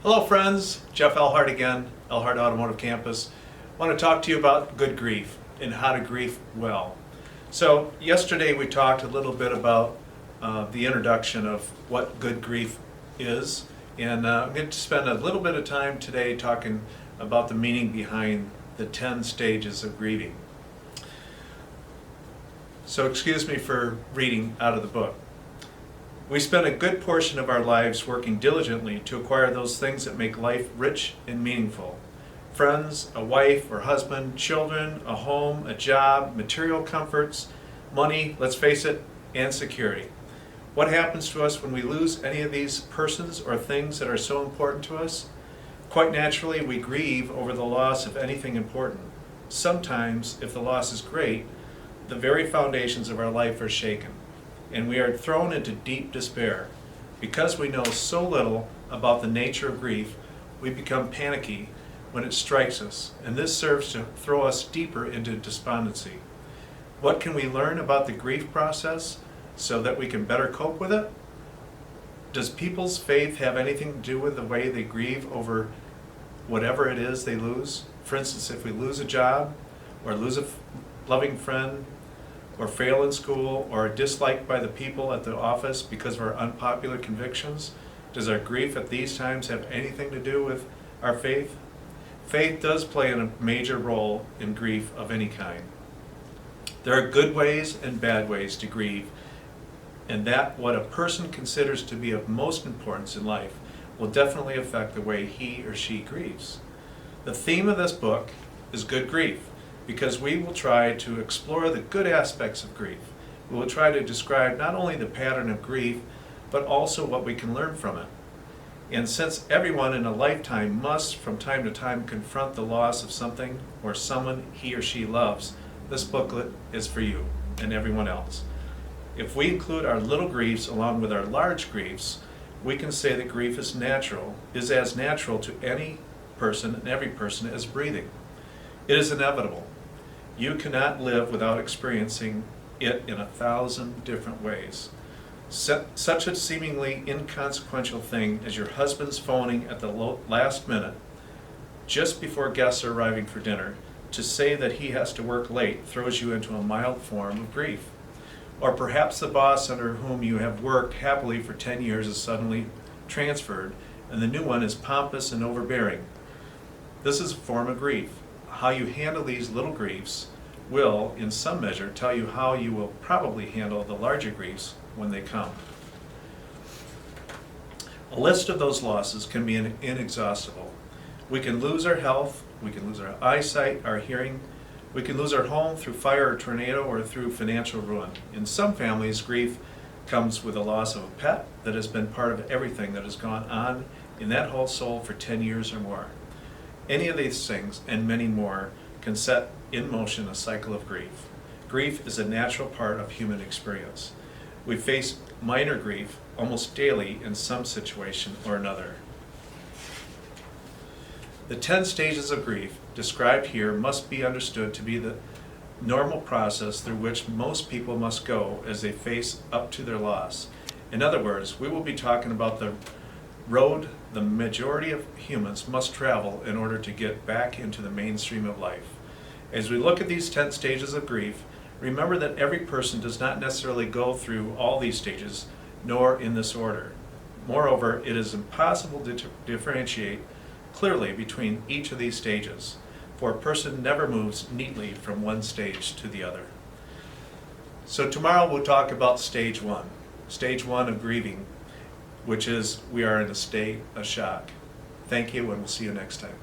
Hello friends, Jeff Elhart again, Elhart Automotive Campus. I want to talk to you about good grief and how to grieve well. So yesterday we talked a little bit about the introduction of what good grief is, and I'm going to spend a little bit of time today talking about the meaning behind the 10 stages of grieving. So excuse me for reading out of the book. We spend a good portion of our lives working diligently to acquire those things that make life rich and meaningful. Friends, a wife or husband, children, a home, a job, material comforts, money, let's face it, and security. What happens to us when we lose any of these persons or things that are so important to us? Quite naturally, we grieve over the loss of anything important. Sometimes, if the loss is great, the very foundations of our life are shaken, and we are thrown into deep despair. Because we know so little about the nature of grief, we become panicky when it strikes us, and this serves to throw us deeper into despondency. What can we learn about the grief process so that we can better cope with it? Does people's faith have anything to do with the way they grieve over whatever it is they lose? For instance, if we lose a job, or lose a loving friend, or fail in school, or are disliked by the people at the office because of our unpopular convictions, does our grief at these times have anything to do with our faith? Faith does play a major role in grief of any kind. There are good ways and bad ways to grieve, and that what a person considers to be of most importance in life will definitely affect the way he or she grieves. The theme of this book is good grief, because we will try to explore the good aspects of grief. We will try to describe not only the pattern of grief, but also what we can learn from it. And since everyone in a lifetime must from time to time confront the loss of something or someone he or she loves, this booklet is for you and everyone else. If we include our little griefs along with our large griefs, we can say that grief is as natural to any person and every person as breathing. It is inevitable. You cannot live without experiencing it in 1,000 different ways. Such a seemingly inconsequential thing as your husband's phoning at the last minute, just before guests are arriving for dinner, to say that he has to work late throws you into a mild form of grief. Or perhaps the boss under whom you have worked happily for 10 years is suddenly transferred, and the new one is pompous and overbearing. This is a form of grief. How you handle these little griefs will, in some measure, tell you how you will probably handle the larger griefs when they come. A list of those losses can be inexhaustible. We can lose our health, we can lose our eyesight, our hearing, we can lose our home through fire or tornado or through financial ruin. In some families, grief comes with the loss of a pet that has been part of everything that has gone on in that household for 10 years or more. Any of these things, and many more, can set in motion a cycle of grief. Grief is a natural part of human experience. We face minor grief almost daily in some situation or another. The 10 stages of grief described here must be understood to be the normal process through which most people must go as they face up to their loss. In other words, we will be talking about the road the majority of humans must travel in order to get back into the mainstream of life. As we look at these 10 stages of grief, remember that every person does not necessarily go through all these stages, nor in this order. Moreover, it is impossible to differentiate clearly between each of these stages, for a person never moves neatly from one stage to the other. So tomorrow we'll talk about stage one of grieving, which is we are in a state of shock. Thank you, and we'll see you next time.